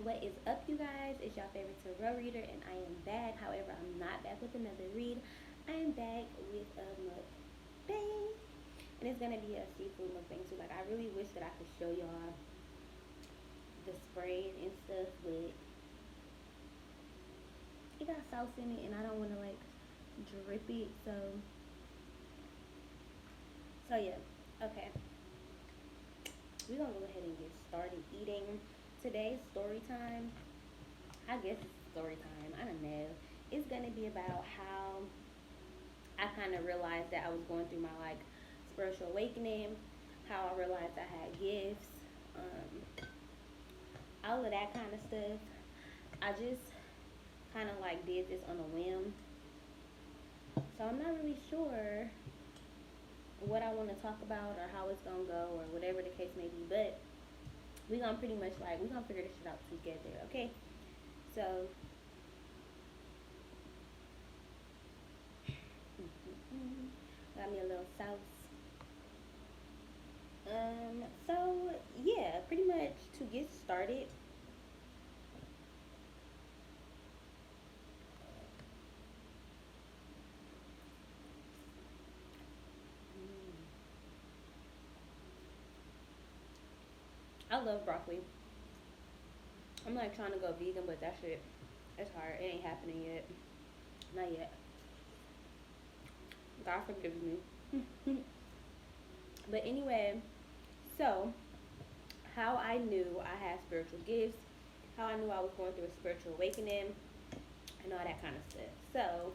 What is up, you guys? It's your favorite tarot reader, and I am back. However, I'm not back with another read. I am back with a mukbang, and it's gonna be a seafood mukbang too. Like, I really wish that I could show y'all the spraying and stuff, but it got sauce in it, and I don't want to like drip it. So yeah. Okay, we're gonna go ahead and get started eating. Today's story time, I guess it's story time. I don't know. It's gonna be about how I kind of realized that I was going through my like spiritual awakening, how I realized I had gifts, all of that kind of stuff. I just kind of like did this on a whim, so I'm not really sure what I want to talk about or how it's gonna go or whatever the case may be. But we gonna pretty much like we gonna figure this shit out together, okay? So got me a little sauce. So yeah, pretty much to get started. I love broccoli. I'm like trying to go vegan, but that shit, it's hard. It ain't happening yet. Not yet. God forgives me. But anyway, so how I knew I had spiritual gifts, how I knew I was going through a spiritual awakening, and all that kind of stuff. So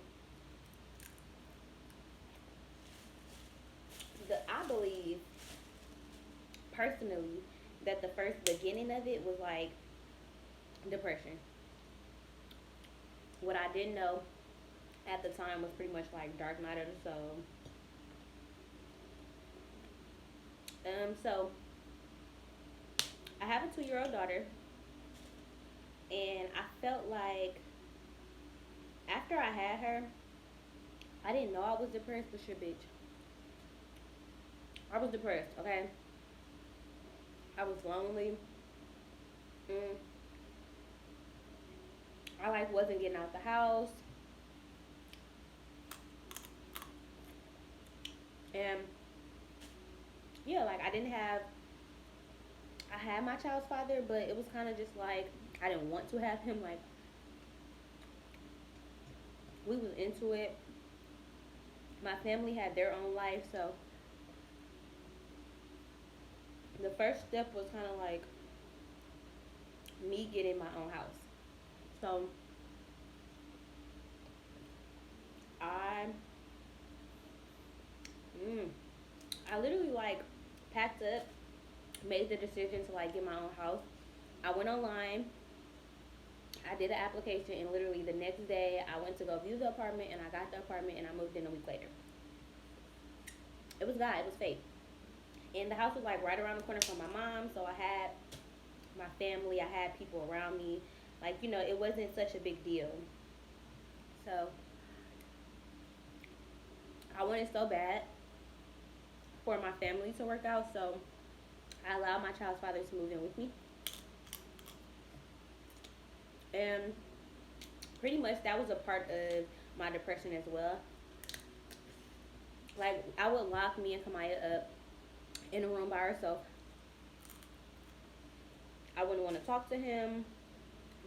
I believe personally that the first beginning of it was like depression. What I didn't know at the time was pretty much like dark night of the soul. So I have a 2-year-old daughter, and I felt like after I had her, I didn't know I was depressed, but shit, bitch, I was depressed. Okay, I was lonely. Mm, I like wasn't getting out the house, and yeah, like I didn't have. I had my child's father, but it was kind of just like I didn't want to have him. Like we was into it. My family had their own life, so the first step was kind of like me getting my own house. So I, mm, I literally like packed up, made the decision to like get my own house. I went online, I did an application, and literally the next day I went to go view the apartment, and I got the apartment, and I moved in a week later. It was God, it was fate. And the house was like right around the corner from my mom, so I had my family, I had people around me. Like, it wasn't such a big deal. So I wanted so bad for my family to work out, so I allowed my child's father to move in with me. And pretty much that was a part of my depression as well. Like, I would lock me and Kamaya up in a room by herself. I wouldn't want to talk to him,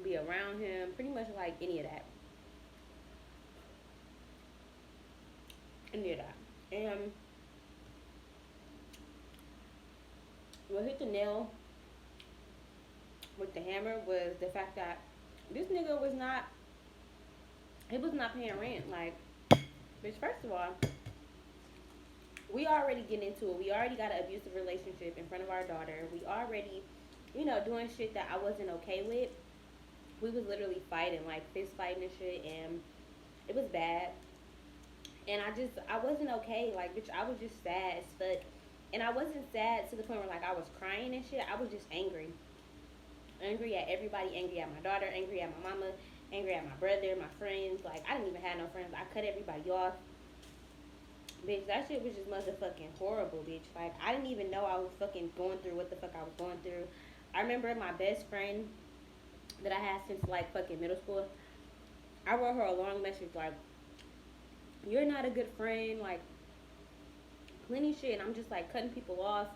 be around him, pretty much like any of that. Any of that. And what hit the nail with the hammer was the fact that this nigga was not, he was not paying rent. Like, bitch, first of all, we already get into it. We already got an abusive relationship in front of our daughter. We already, doing shit that I wasn't okay with. We was literally fighting, like fist fighting and shit, and it was bad. And I wasn't okay. Like, bitch, I was just sad as fuck. And I wasn't sad to the point where, like, I was crying and shit. I was just angry. Angry at everybody, angry at my daughter, angry at my mama, angry at my brother, my friends. Like, I didn't even have no friends. I cut everybody off. Bitch, that shit was just motherfucking horrible, bitch. Like, I didn't even know I was fucking going through what the fuck I was going through. I remember my best friend that I had since like fucking middle school. I wrote her a long message like, "You're not a good friend," like plenty shit. And I'm just like cutting people off,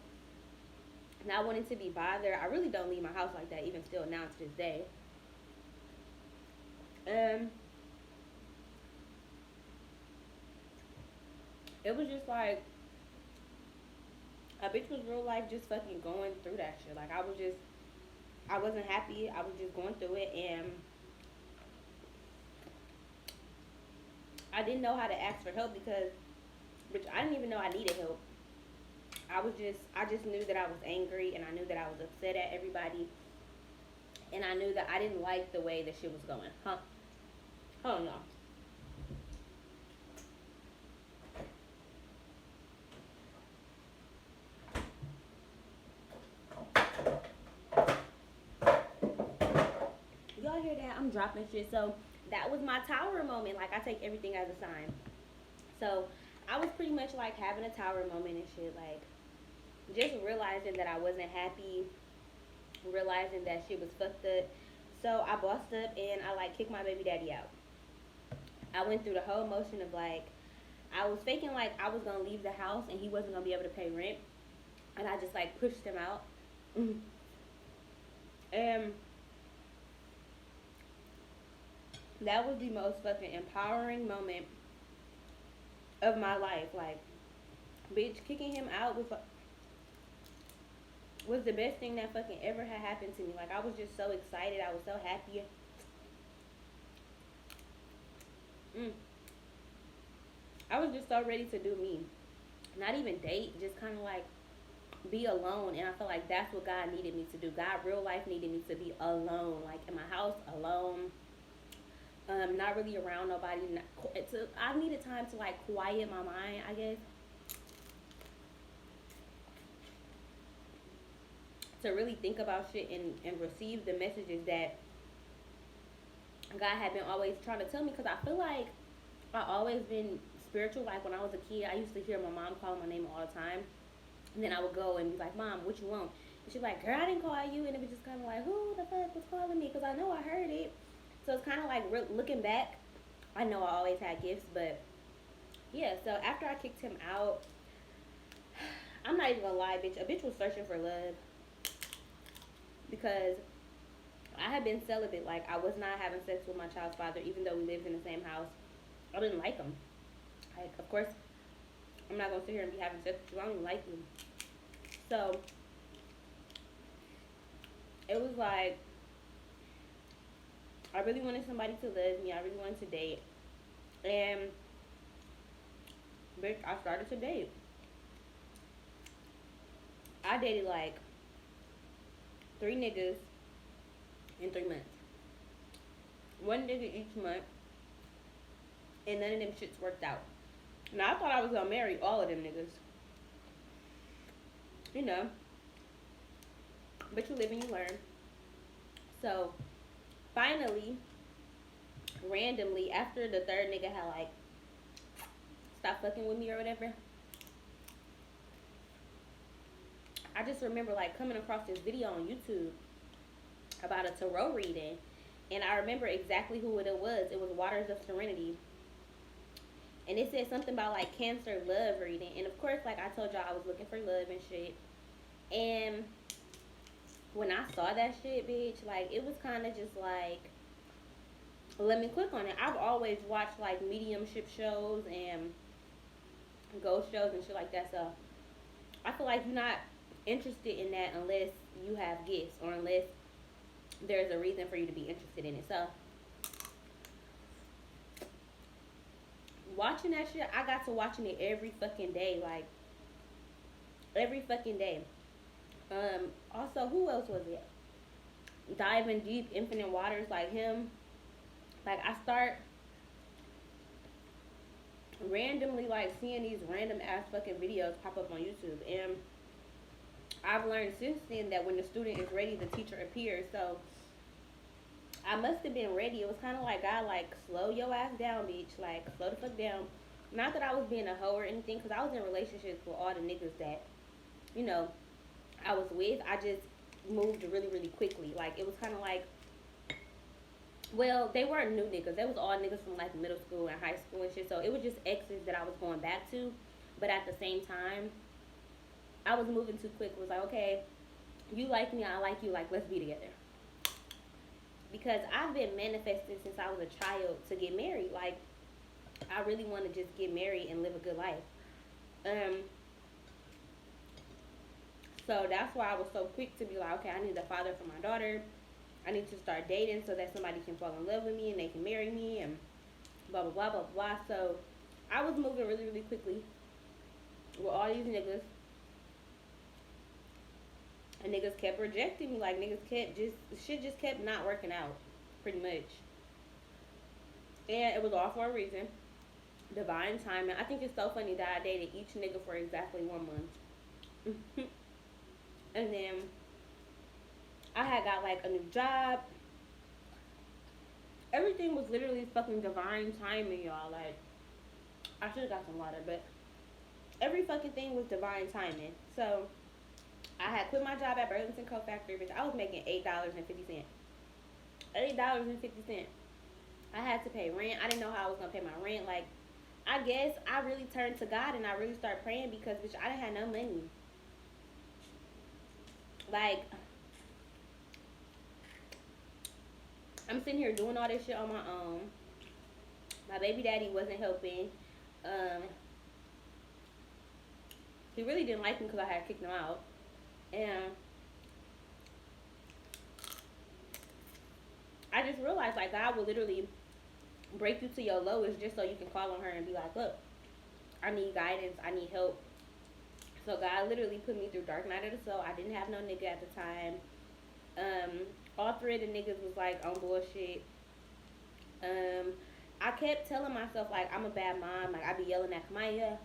not wanting to be bothered. I really don't leave my house like that, even still now to this day. Um, it was just like a bitch was real life just fucking going through that shit. Like I wasn't happy. I was just going through it, and I didn't know how to ask for help because, bitch, I didn't even know I needed help. I just knew that I was angry, and I knew that I was upset at everybody, and I knew that I didn't like the way the shit was going. Huh? Hold on. Y'all hear that? I'm dropping shit. So that was my tower moment. Like I take everything as a sign. So I was pretty much like having a tower moment and shit. Like just realizing that I wasn't happy, realizing that shit was fucked up. So I bossed up and I like kicked my baby daddy out. I went through the whole motion of like I was faking like I was gonna leave the house and he wasn't gonna be able to pay rent, and I just like pushed him out. And that was the most fucking empowering moment of my life. Like, bitch, kicking him out was the best thing that fucking ever had happened to me. Like, I was just so excited. I was so happy. Mm. I was just so ready to do me. Not even date, just kind of like be alone. And I feel like that's what God needed me to do. God, real life, needed me to be alone. Like, in my house, alone. Not really around nobody. I needed time to like quiet my mind, I guess, to really think about shit and receive the messages that God had been always trying to tell me. Because I feel like I always been spiritual. Like when I was a kid, I used to hear my mom call my name all the time, and then I would go and be like, "Mom, what you want?" And she'd be like, "Girl, I didn't call you," and it was just kind of like, "Who the fuck was calling me?" Because I know I heard it. So it's kind of like looking back, I know I always had gifts, but yeah. So after I kicked him out, I'm not even gonna lie, bitch. A bitch was searching for love because I had been celibate. Like I was not having sex with my child's father, even though we lived in the same house. I didn't like him. Like, of course, I'm not gonna sit here and be having sex with you. I don't even like you. So it was like I really wanted somebody to love me. I really wanted to date, and bitch, I started to date. I dated like 3 niggas in 3 months. 1 nigga each month, and none of them shits worked out. Now I thought I was gonna marry all of them niggas, you know. But you live and you learn. So finally, randomly, after the third nigga had like stopped fucking with me or whatever, I just remember like coming across this video on YouTube about a tarot reading, and I remember exactly who it was. It was Waters of Serenity, and it said something about like Cancer love reading. And of course, like I told y'all, I was looking for love and shit. And when I saw that shit, bitch, like it was kind of just like, let me click on it. I've always watched like mediumship shows and ghost shows and shit like that. So I feel like you're not interested in that unless you have gifts or unless there's a reason for you to be interested in it. So watching that shit, I got to watching it every fucking day, like every fucking day. Also, who else was it? Diving Deep, Infinite Waters, like him. Like I start randomly like seeing these random ass fucking videos pop up on YouTube, and I've learned since then that when the student is ready, the teacher appears. So I must have been ready. It was kind of like God, like slow your ass down, bitch. Like slow the fuck down. Not that I was being a hoe or anything, because I was in relationships with all the niggas that, you know, I was with. I just moved really, really quickly. Like it was kind of like Well, they weren't new niggas. They was all niggas from like middle school and high school and shit. So it was just exes that I was going back to. But at the same time, I was moving too quick. It was like, okay, you like me, I like you. Like, let's be together. Because I've been manifesting since I was a child to get married. Like, I really want to just get married and live a good life. Um, so that's why I was so quick to be like, okay, I need a father for my daughter. I need to start dating so that somebody can fall in love with me and they can marry me and blah blah blah blah blah. So I was moving really really quickly with all these niggas, and niggas kept rejecting me. Like niggas kept just shit just kept not working out, pretty much. And it was all for a reason. Divine timing. I think it's so funny that I dated each nigga for exactly 1 month. And then I had got like a new job. Everything was literally fucking divine timing, y'all. Like, I should have got some water, but every fucking thing was divine timing. So, I had quit my job at Burlington Coat Factory, bitch. I was making $8.50. $8.50. I had to pay rent. I didn't know how I was gonna pay my rent. Like, I guess I really turned to God and I really started praying because, bitch, I didn't have no money. Like, I'm sitting here doing all this shit on my own. My baby daddy wasn't helping. Um, he really didn't like me because I had kicked him out. And I just realized, like, God will literally break you to your lowest just so you can call on her and be like, look, I need guidance. I need help. So God literally put me through dark night of the soul. I didn't have no nigga at the time. Um, all three of the niggas was like on bullshit. Um, I kept telling myself like I'm a bad mom. Like I be yelling at Kamaya,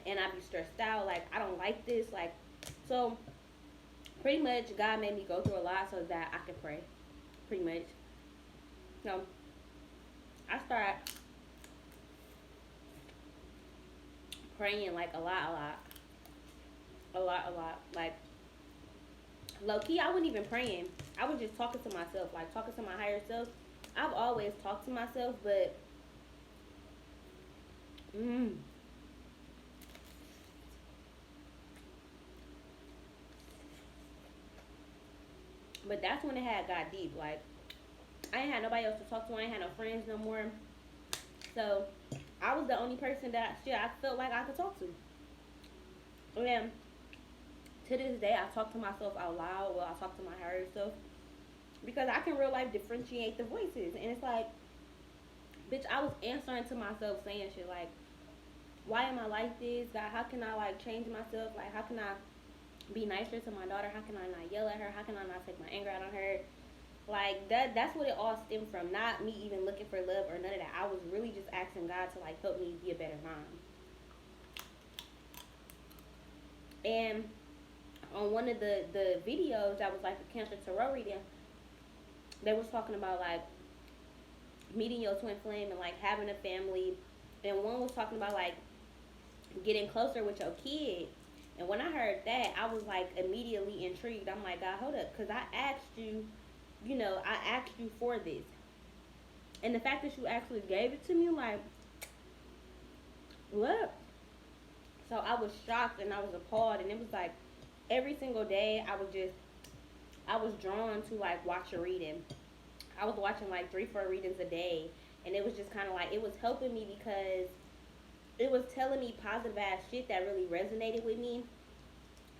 and I be stressed out. Like I don't like this. Like so, pretty much God made me go through a lot so that I could pray. Pretty much. So I start praying like a lot. Like low key, I wasn't even praying. I was just talking to myself, like talking to my higher self. I've always talked to myself, but mm, but that's when it had got deep. Like I ain't had nobody else to talk to. I ain't had no friends no more. So I was the only person that shit I felt like I could talk to. And to this day, I talk to myself out loud. Well, I talk to my higher self because I can real life differentiate the voices. And it's like, bitch, I was answering to myself saying shit like, why am I like this? God, how can I like change myself? Like, how can I be nicer to my daughter? How can I not yell at her? How can I not take my anger out on her? Like that's what it all stemmed from. Not me even looking for love or none of that. I was really just asking God to like help me be a better mom. And on one of the videos that was like a cancer tarot reading, they was talking about like meeting your twin flame and like having a family. And one was talking about like getting closer with your kid. And when I heard that, I was like immediately intrigued. I'm like, God, hold up, because I asked you, I asked you for this. And the fact that you actually gave it to me, like, what? So I was shocked and I was appalled. And it was like every single day I was drawn to like watch a reading. I was watching like 3, 4 readings a day. And it was just kind of like, it was helping me because it was telling me positive ass shit that really resonated with me,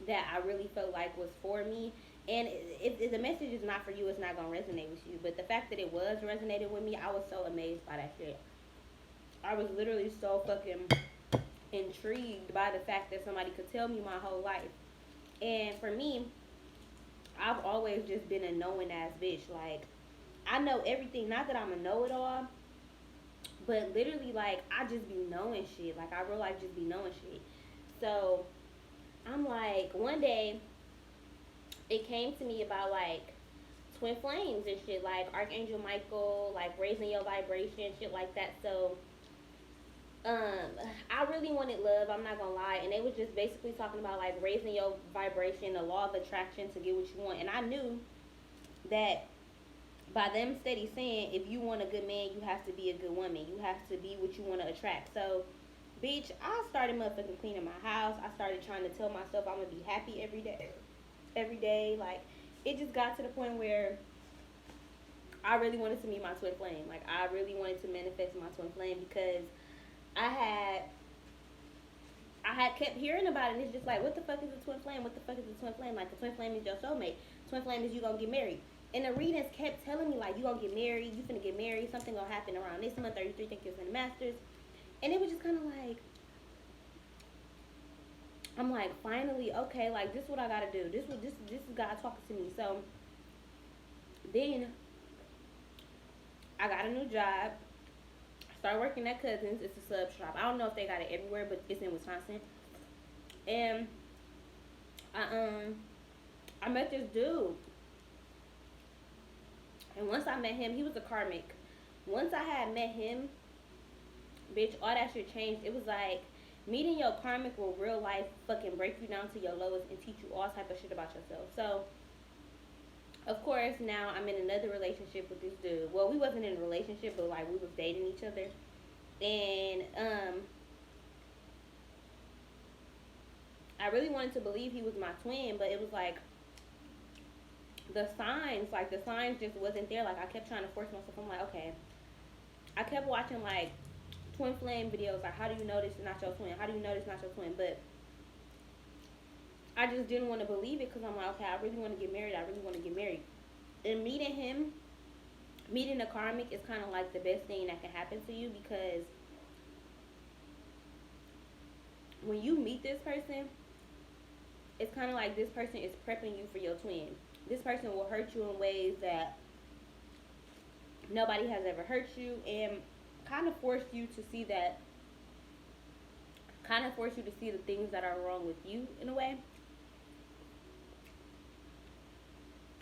that I really felt like was for me. And if the message is not for you, it's not gonna resonate with you. But the fact that it was resonated with me, I was so amazed by that shit. I was literally so fucking intrigued by the fact that somebody could tell me my whole life. And for me, I've always just been a knowing ass bitch. Like I know everything. Not that I'm a know it all, but literally like I just be knowing shit. Like I real life just be knowing shit. So I'm like, one day it came to me about like twin flames and shit, like Archangel Michael, like raising your vibration, shit like that. So I really wanted love, I'm not gonna lie, and they was just basically talking about like raising your vibration, the law of attraction to get what you want. And I knew that by them steady saying, if you want a good man, you have to be a good woman. You have to be what you want to attract. So, bitch, I started motherfucking cleaning my house. I started trying to tell myself I'm gonna be happy every day. Every day, like, it just got to the point where I really wanted to meet my twin flame. Like, I really wanted to manifest my twin flame because I had I had kept hearing about it, and it's just like, what the fuck is a twin flame? What the fuck is a twin flame? Like, the twin flame is your soulmate. Twin flame is you gonna get married. And the readings kept telling me, like, you gonna get married, you finna get married, something gonna happen around this month, 33, think you're finna masters. And it was just kind of like, I'm like, finally, okay, like, this is what I gotta do. This is God talking to me. So then I got a new job. I started working at Cousins. It's a sub shop. I don't know if they got it everywhere, but it's in Wisconsin. And I met this dude, and once I met him, he was a karmic. Once I had met him, bitch, all that shit changed. It was like meeting your karmic will real life fucking break you down to your lowest and teach you all type of shit about yourself. So of course now I'm in another relationship with this dude. Well, we wasn't in a relationship, but like we was dating each other. And I really wanted to believe he was my twin, but it was like the signs just wasn't there. Like I kept trying to force myself. I'm like, okay. I kept watching like twin flame videos, like how do you know this is not your twin? How do you know this is not your twin? But I just didn't want to believe it because I'm like, okay, I really want to get married. I really want to get married. And meeting him, meeting a karmic is kind of like the best thing that can happen to you because when you meet this person, it's kind of like this person is prepping you for your twin. This person will hurt you in ways that nobody has ever hurt you and kind of force you to see the things that are wrong with you in a way.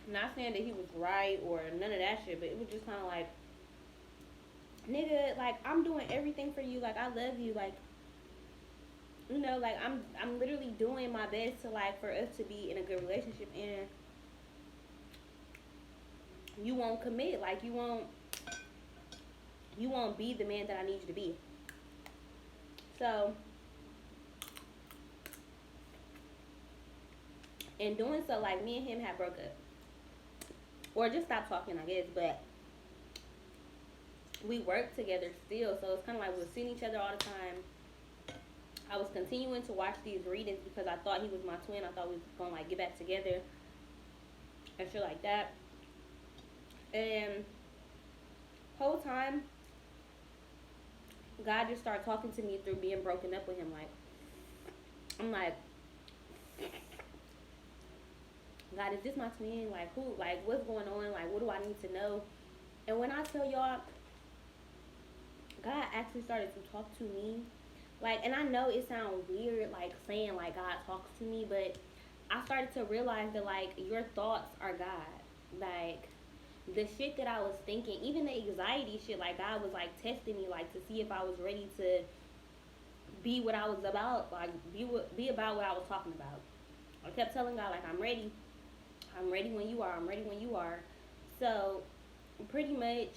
I'm not saying that he was right or none of that shit, but it was just kind of like, nigga, like I'm doing everything for you, like I love you, like you know, like I'm literally doing my best to like for us to be in a good relationship, and you won't commit, like you won't be the man that I need you to be. So in doing so, like me and him had broke up. Or just stopped talking, I guess, but we worked together still, so it's kinda like we were seeing each other all the time. I was continuing to watch these readings because I thought he was my twin. I thought we was gonna like get back together and shit like that. And whole time God just started talking to me through being broken up with him. Like I'm like, God, is this my twin? Like who? Like what's going on? Like what do I need to know? And when I tell y'all, God actually started to talk to me. Like, and I know it sounds weird, like saying like God talks to me, but I started to realize that like your thoughts are God. Like the shit that I was thinking, even the anxiety shit, like God was like testing me, like to see if I was ready to be what I was about, like be about what I was talking about. I kept telling God like I'm ready. I'm ready when you are. I'm ready when you are. So pretty much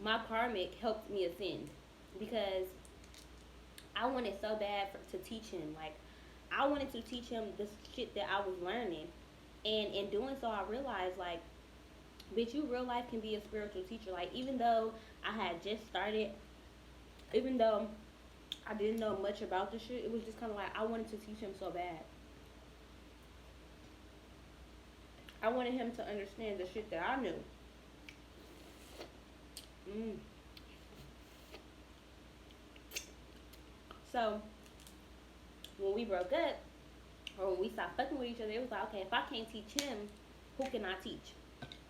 my karmic helped me ascend because I wanted so bad to teach him. Like I wanted to teach him the shit that I was learning, and in doing so, I realized like, bitch, you real life can be a spiritual teacher. Like even though I had just started, even though I didn't know much about the shit, it was just kind of like I wanted to teach him so bad. I wanted him to understand the shit that I knew. Mm. So when we broke up, or when we stopped fucking with each other, it was like, okay, if I can't teach him, who can I teach?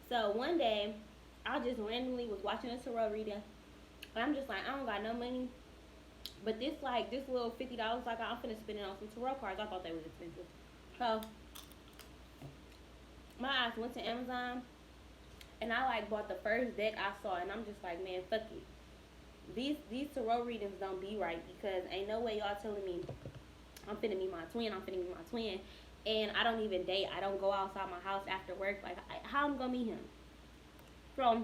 So one day, I just randomly was watching a tarot reading, and I'm just like, I don't got no money, but this little $50, like I'm finna spend it on some tarot cards. I thought they was expensive. So my ass went to Amazon, and I like bought the first deck I saw, and I'm just like, man, fuck it. These tarot readings don't be right because ain't no way y'all telling me I'm finna meet my twin. I'm finna meet my twin, and I don't even date. I don't go outside my house after work. Like, how I'm gonna meet him? So,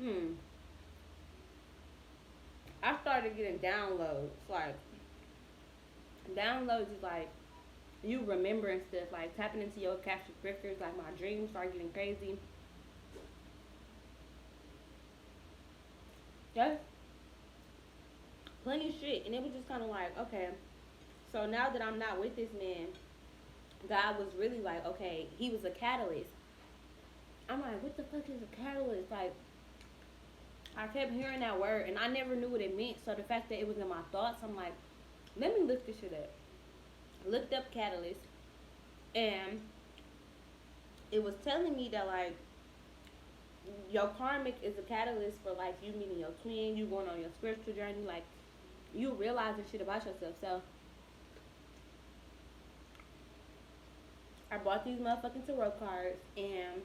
hmm, I started getting downloads. Like, downloads is like you remembering stuff, like tapping into your captured scriptures. Like, my dreams start getting crazy. That's plenty of shit, and it was just kind of like, okay. So now that I'm not with this man, God was really like, okay, he was a catalyst. I'm like, what the fuck is a catalyst? Like, I kept hearing that word, and I never knew what it meant. So the fact that it was in my thoughts, I'm like, let me look this shit up. Looked up catalyst, and it was telling me that, like, your karmic is a catalyst for, like, you meeting your twin, you going on your spiritual journey, like, you realizing shit about yourself. So I bought these motherfucking tarot cards, and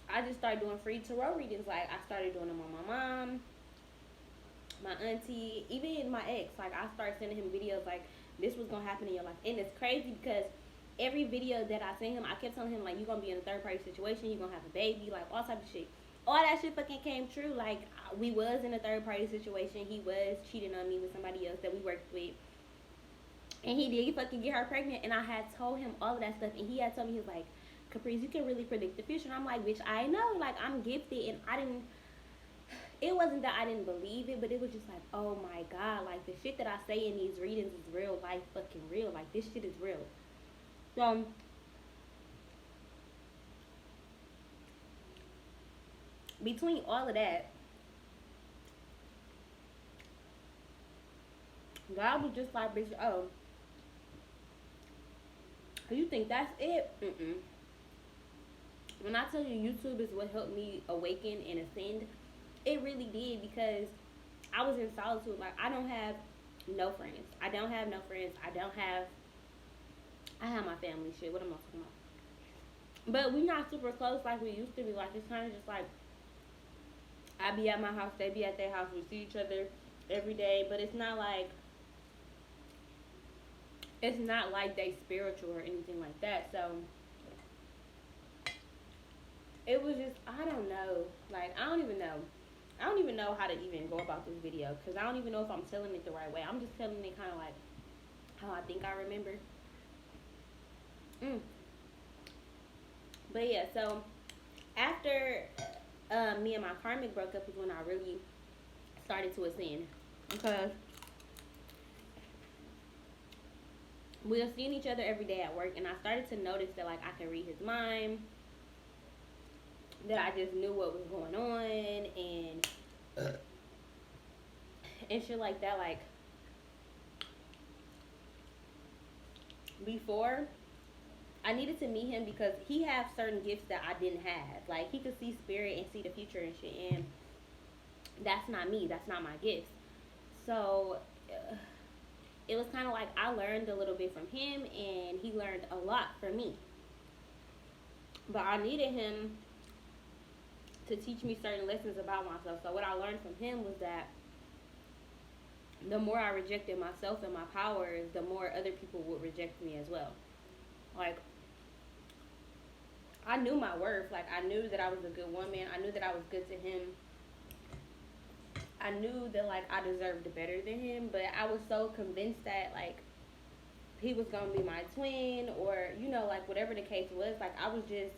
I just started doing free tarot readings. Like, I started doing them on my mom, my auntie, even my ex. Like, I started sending him videos like, this was gonna happen in your life. And it's crazy because every video that I sent him, I kept telling him, like, you're gonna be in a third party situation, you're gonna have a baby, like, all type of shit. All that shit fucking came true. Like, we was in a third party situation. He was cheating on me with somebody else that we worked with. And he did fucking get her pregnant. And I had told him all of that stuff. And he had told me, he was like, Caprice, you can really predict the future. And I'm like, bitch, I know. Like, I'm gifted. And I didn't, it wasn't that I didn't believe it, but it was just like, oh my God. Like, the shit that I say in these readings is real life fucking real. Like, this shit is real. So, between all of that, God was just like, bitch, oh, you think that's it? Mm-mm. When I tell you YouTube is what helped me awaken and ascend, it really did, because I was in solitude. Like, I don't have no friends. I don't have no friends. I have my family shit. What am I talking about? But we not super close like we used to be. Like, it's kind of just like, I be at my house, they be at their house. We see each other every day, but it's not like they spiritual or anything like that. So it was just, I don't know. Like, I don't even know. I don't even know how to even go about this video, because I don't even know if I'm telling it the right way. I'm just telling it kind of like how I think I remember. But yeah, so after me and my karmic broke up is when I really started to ascend, because we were seeing each other every day at work, and I started to notice that, like, I can read his mind, that I just knew what was going on, and shit like that. Like, before, I needed to meet him because he has certain gifts that I didn't have. Like, he could see spirit and see the future and shit, and that's not me. That's not my gifts. So it was kind of like I learned a little bit from him, and he learned a lot from me. But I needed him to teach me certain lessons about myself. So what I learned from him was that the more I rejected myself and my powers, the more other people would reject me as well. Like, I knew my worth. Like, I knew that I was a good woman. I knew that I was good to him. I knew that, like, I deserved better than him. But I was so convinced that, like, he was going to be my twin, or, you know, like, whatever the case was. Like, I was just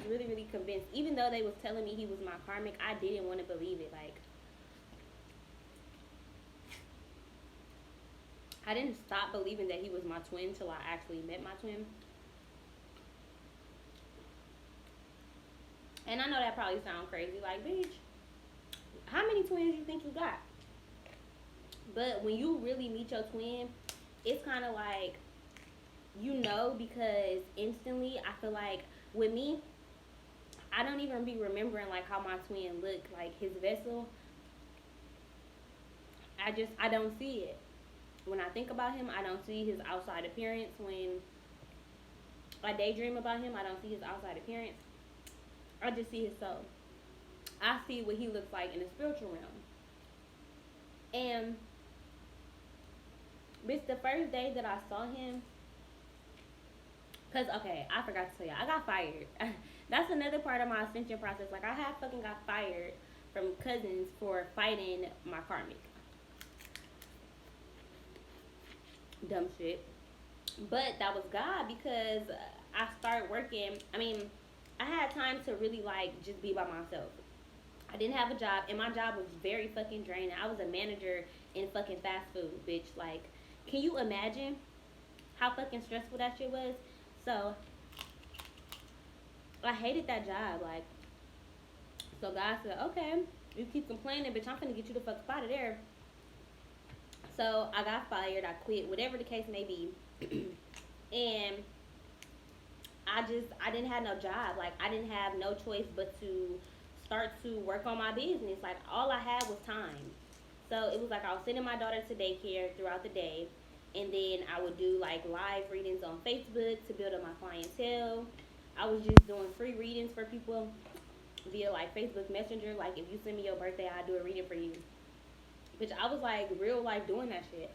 really, really convinced. Even though they was telling me he was my karmic, I didn't want to believe it. Like, I didn't stop believing that he was my twin till I actually met my twin. And I know that probably sounds crazy. Like, bitch, how many twins you think you got? But when you really meet your twin, it's kind of like, you know, because instantly, I feel like, with me, I don't even be remembering, like, how my twin looked. Like, his vessel, I don't see it. When I think about him, I don't see his outside appearance. When I daydream about him, I don't see his outside appearance. I just see his soul. I see what he looks like in the spiritual realm. And bitch, the first day that I saw him, cause okay, I forgot to tell you, I got fired. That's another part of my ascension process. Like I had fucking got fired from cousins for fighting my karmic. Dumb shit. But that was God because I started working. I mean, I had time to really like just be by myself. I didn't have a job, and my job was very fucking draining. I was a manager in fucking fast food, bitch. Like, can you imagine how fucking stressful that shit was? So I hated that job. Like, so God said, okay, you keep complaining, bitch. I'm finna get you the fuck up out of there. So I got fired. I quit. Whatever the case may be, and I didn't have no job. Like I didn't have no choice but to start to work on my business. Like all I had was time. So it was like I was sending my daughter to daycare throughout the day, and then I would do like live readings on Facebook to build up my clientele. I was just doing free readings for people via like Facebook Messenger. Like if you send me your birthday, I'll do a reading for you. Which I was like real life doing that shit.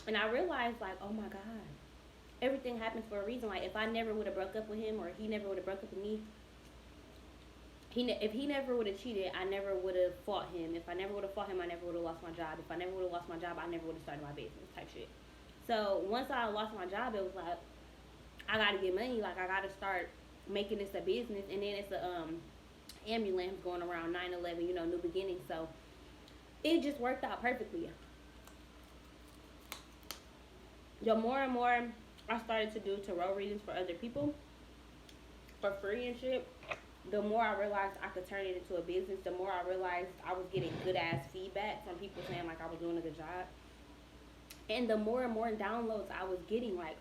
And I realized like, oh my God, everything happens for a reason. Like if I never would have broke up with him or he never would have broke up with me, if he never would have cheated, I never would have fought him. If I never would have fought him, I never would have lost my job. If I never would have lost my job, I never would have started my business type shit. So once I lost my job, it was like I gotta get money. Like I gotta start making this a business. And then it's a ambulance going around 9/11. You know, new beginnings. So it just worked out perfectly. The more and more I started to do tarot readings for other people for free and shit, the more I realized I could turn it into a business, the more I realized I was getting good ass feedback from people saying like I was doing a good job. And the more and more downloads I was getting, like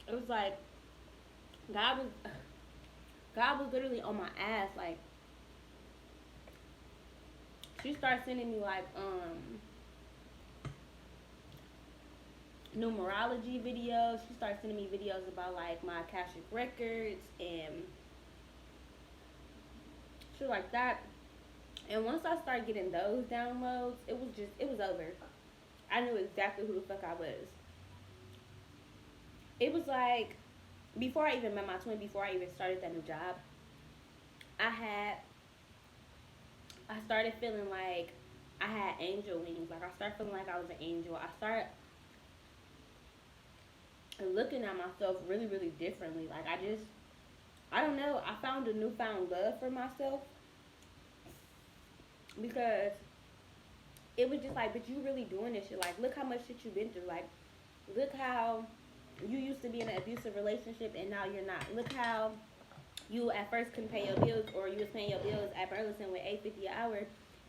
it was like God was God was literally on my ass. Like she started sending me like numerology videos. She started sending me videos about like my Akashic records and shit like that. And once I started getting those downloads, it was over. I knew exactly who the fuck I was. It was like before I even met my twin, before I even started that new job, I had I started feeling like I had angel wings. Like I started feeling like I was an angel. I started looking at myself really, really differently. Like I don't know. I found a newfound love for myself because it was just like, but you really doing this shit. Like, look how much shit you've been through. Like, look how you used to be in an abusive relationship and now you're not. Look how you at first couldn't pay your bills, or you was paying your bills at Burleson with $8.50 an hour,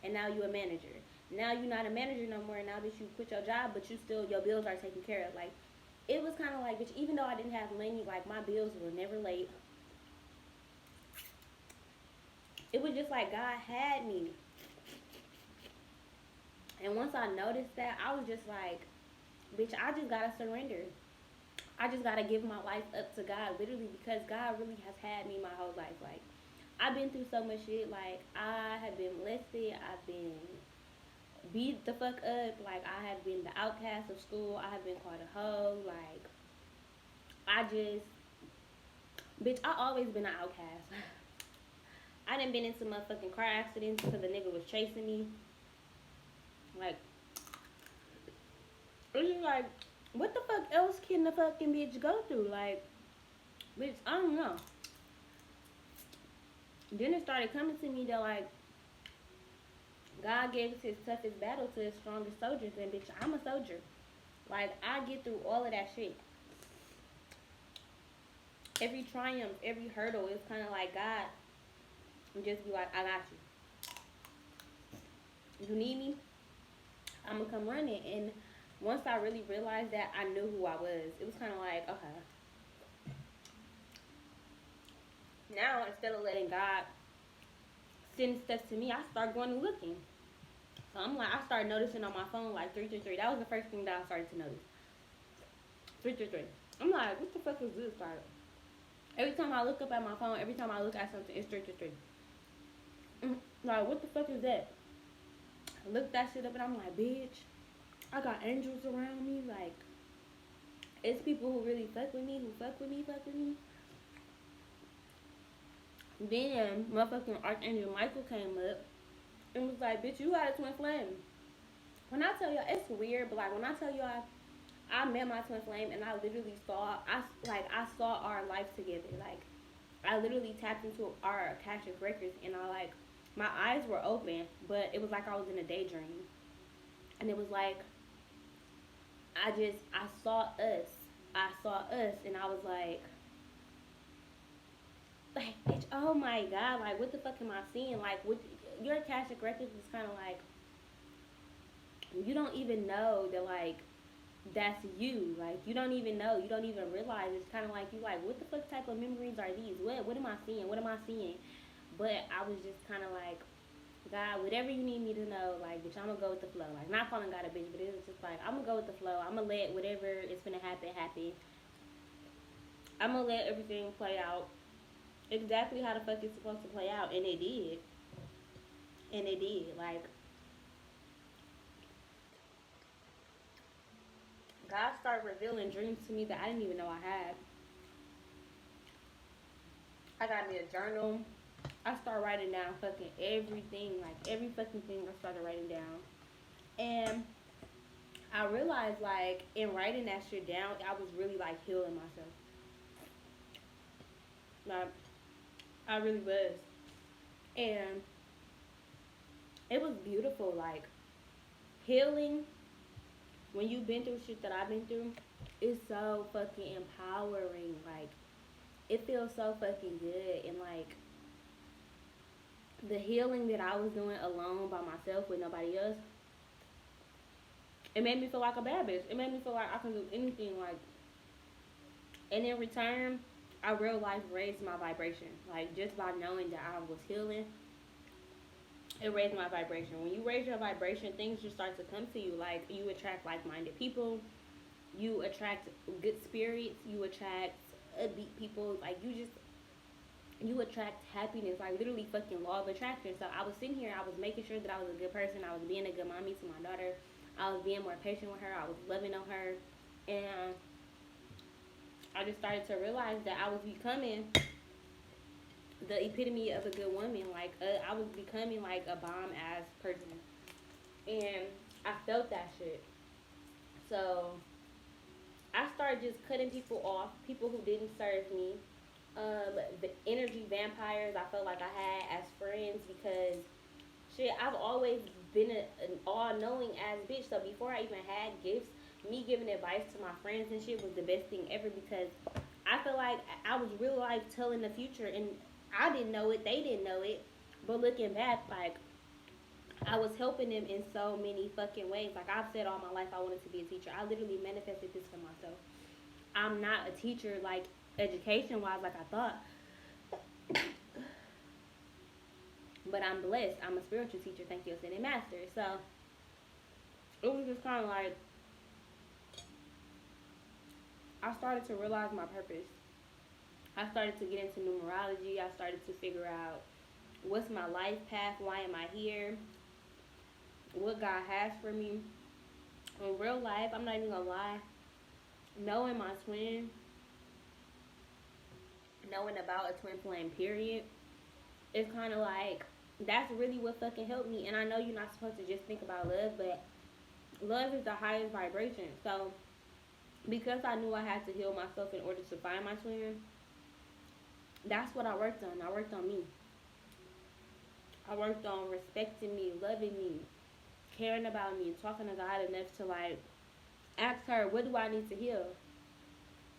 and now you a manager. Now you're not a manager no more. Now that you quit your job, but you still your bills are taken care of. Like, it was kind of like, bitch. Even though I didn't have money, like my bills were never late. It was just like God had me. And once I noticed that, I was just like, bitch, I just gotta surrender. I just gotta give my life up to God, literally, because God really has had me my whole life. Like, I've been through so much shit. Like, I have been molested. I've been beat the fuck up. Like, I have been the outcast of school. I have been called a hoe. Like, I just, bitch, I always been an outcast. I done been into motherfucking car accidents because the nigga was chasing me. Like, it's just like, what the fuck else can the fucking bitch go through? Like, bitch, I don't know. Then it started coming to me that, like, God gave his toughest battle to his strongest soldiers, and bitch, I'm a soldier. Like, I get through all of that shit. Every triumph, every hurdle, it's kind of like God just be like, I got you. You need me? I'm gonna come run it. And once I really realized that, I knew who I was. It was kind of like, okay. Now, instead of letting God send stuff to me, I start going and looking. So I'm like, I started noticing on my phone like 333. That was the first thing that I started to notice. 333. I'm like, what the fuck is this? Like, every time I look up at my phone, every time I look at something, it's 333. Like, what the fuck is that? I looked that shit up and I'm like, bitch, I got angels around me. Like, it's people who really fuck with me, fuck with me. Then motherfucking Archangel Michael came up and was like, bitch, you got a twin flame. When I tell y'all, it's weird, but like when I tell y'all, I met my twin flame and I literally saw, I saw our life together. Like, I literally tapped into our Akashic records and I like, my eyes were open, but it was like I was in a daydream. And it was like, I saw us. I saw us and I was like, bitch, oh my god, like, what the fuck am I seeing? Like, what, your Akashic records is kind of like, you don't even know that, like, that's you. Like, you don't even know. You don't even realize. It's kind of like, you like, what the fuck type of memories are these? What am I seeing? What am I seeing? But I was just kind of like, God, whatever you need me to know, like, bitch, I'm gonna go with the flow. Like, not calling God a bitch, but it was just like, I'm gonna go with the flow. I'm gonna let whatever is gonna happen. I'm gonna let everything play out exactly how the fuck it's supposed to play out, and it did. And it did. Like, God started revealing dreams to me that I didn't even know I had. I got me a journal. I started writing down fucking everything, like every fucking thing I started writing down. And I realized, like, in writing that shit down, I was really like healing myself. Like, I really was. And it was beautiful. Like, healing, when you've been through shit that I've been through, is so fucking empowering. Like, it feels so fucking good. And, like, the healing that I was doing alone by myself with nobody else, it made me feel like a bad bitch. It made me feel like I can do anything. Like, and in return, I real life raised my vibration. Like, just by knowing that I was healing, it raised my vibration. When you raise your vibration, things just start to come to you. Like, you attract like-minded people, you attract good spirits, you attract upbeat people. Like, you attract happiness. Like, literally fucking law of attraction. So I was sitting here, I was making sure that I was a good person. I was being a good mommy to my daughter. I was being more patient with her. I was loving on her. And I just started to realize that I was becoming the epitome of a good woman. Like, I was becoming like a bomb ass person, and I felt that shit. So I started just cutting people off, people who didn't serve me. The energy vampires I felt like I had as friends, because shit, I've always been an all-knowing ass bitch. So before I even had gifts, me giving advice to my friends and shit was the best thing ever, because I feel like I was real life telling the future, and I didn't know it, they didn't know it. But looking back, like, I was helping them in so many fucking ways. Like, I've said all my life I wanted to be a teacher. I literally manifested this for myself. I'm not a teacher, like, education wise, like I thought, but I'm blessed. I'm a spiritual teacher, thank you, ascended master. So it was just kind of like, I started to realize my purpose. I started to get into numerology. I started to figure out what's my life path, why am I here, what God has for me. In real life, I'm not even gonna lie, knowing my twin, knowing about a twin flame, period, it's kind of like, that's really what fucking helped me. And I know you're not supposed to just think about love, but love is the highest vibration. So because I knew I had to heal myself in order to find my twin, that's what I worked on. I worked on me. I worked on respecting me, loving me, caring about me, talking to God enough to, like, ask her, what do I need to heal?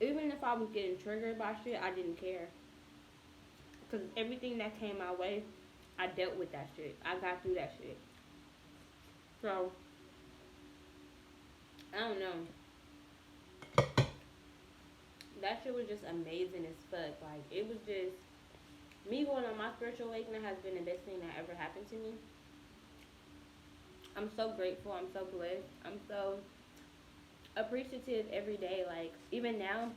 Even if I was getting triggered by shit, I didn't care. Because everything that came my way, I dealt with that shit. I got through that shit. So, I don't know. That shit was just amazing as fuck. Like, it was just, me going on my spiritual awakening has been the best thing that ever happened to me. I'm so grateful. I'm so blessed. I'm so appreciative every day. Like, even now,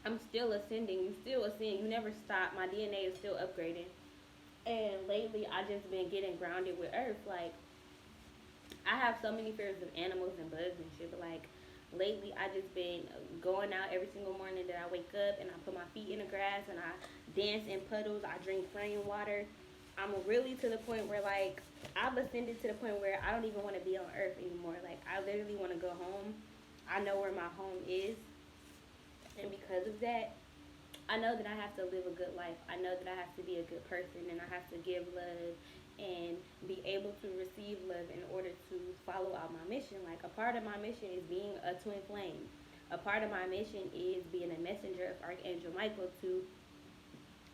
I'm still ascending. You still ascend. You never stop. My DNA is still upgrading. And lately, I just been getting grounded with Earth. Like, I have so many fears of animals and bugs and shit, but like lately I just been going out every single morning that I wake up and I put my feet in the grass and I dance in puddles, I drink plain water. I'm really to the point where like I've ascended to the point where I don't even want to be on earth anymore. Like I literally want to go home. I know where my home is, and because of that, I know that I have to live a good life. I know that I have to be a good person and I have to give love and be able to receive love in order to follow out my mission. Like a part of my mission is being a twin flame. A part of my mission is being a messenger of Archangel Michael to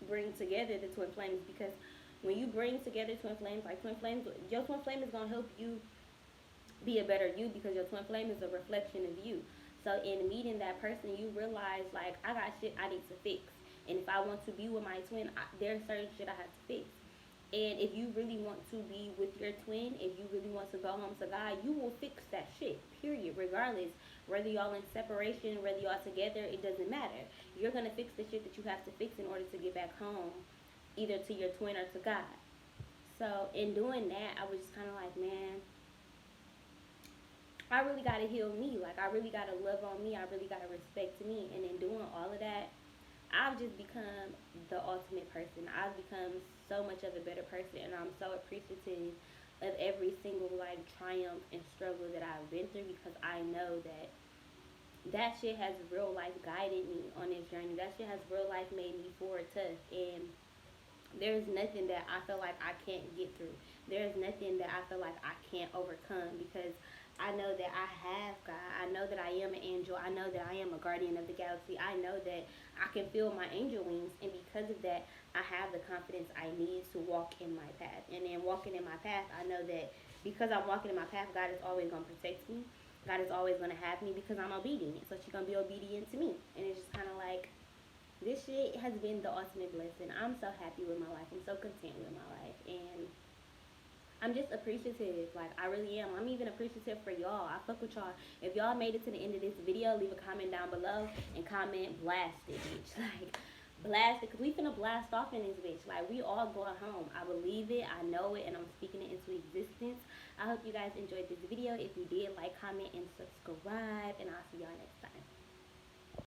bring together the twin flames, because when you bring together twin flames, like twin flames, your twin flame is gonna help you be a better you, because your twin flame is a reflection of you. So in meeting that person, you realize like I got shit I need to fix, and if I want to be with my twin, there's certain shit I have to fix. And if you really want to be with your twin, if you really want to go home to God, you will fix that shit. Period. Regardless, whether y'all in separation, whether y'all together, it doesn't matter. You're gonna fix the shit that you have to fix in order to get back home, either to your twin or to God. So in doing that, I was just kind of like, man, I really gotta heal me. Like I really gotta love on me. I really gotta respect me. And in doing all of that, I've just become the ultimate person. I've become so much of a better person, and I'm so appreciative of every single like triumph and struggle that I've been through, because I know that that shit has real life guided me on this journey. That shit has real life made me forward tough, and there's nothing that I feel like I can't get through. There's nothing that I feel like I can't overcome, because I know that I have God. I know that I am an angel. I know that I am a guardian of the galaxy. I know that I can feel my angel wings, and because of that, I have the confidence I need to walk in my path. And in walking in my path, I know that because I'm walking in my path, God is always going to protect me. God is always going to have me because I'm obedient. So she's going to be obedient to me. And it's just kind of like, this shit has been the ultimate blessing. I'm so happy with my life. I'm so content with my life. And I'm just appreciative. Like, I really am. I'm even appreciative for y'all. I fuck with y'all. If y'all made it to the end of this video, leave a comment down below and comment blast it, bitch. Like, blast it. Because we finna blast off in this bitch. Like, we all going home. I believe it. I know it. And I'm speaking it into existence. I hope you guys enjoyed this video. If you did, like, comment, and subscribe. And I'll see y'all next time.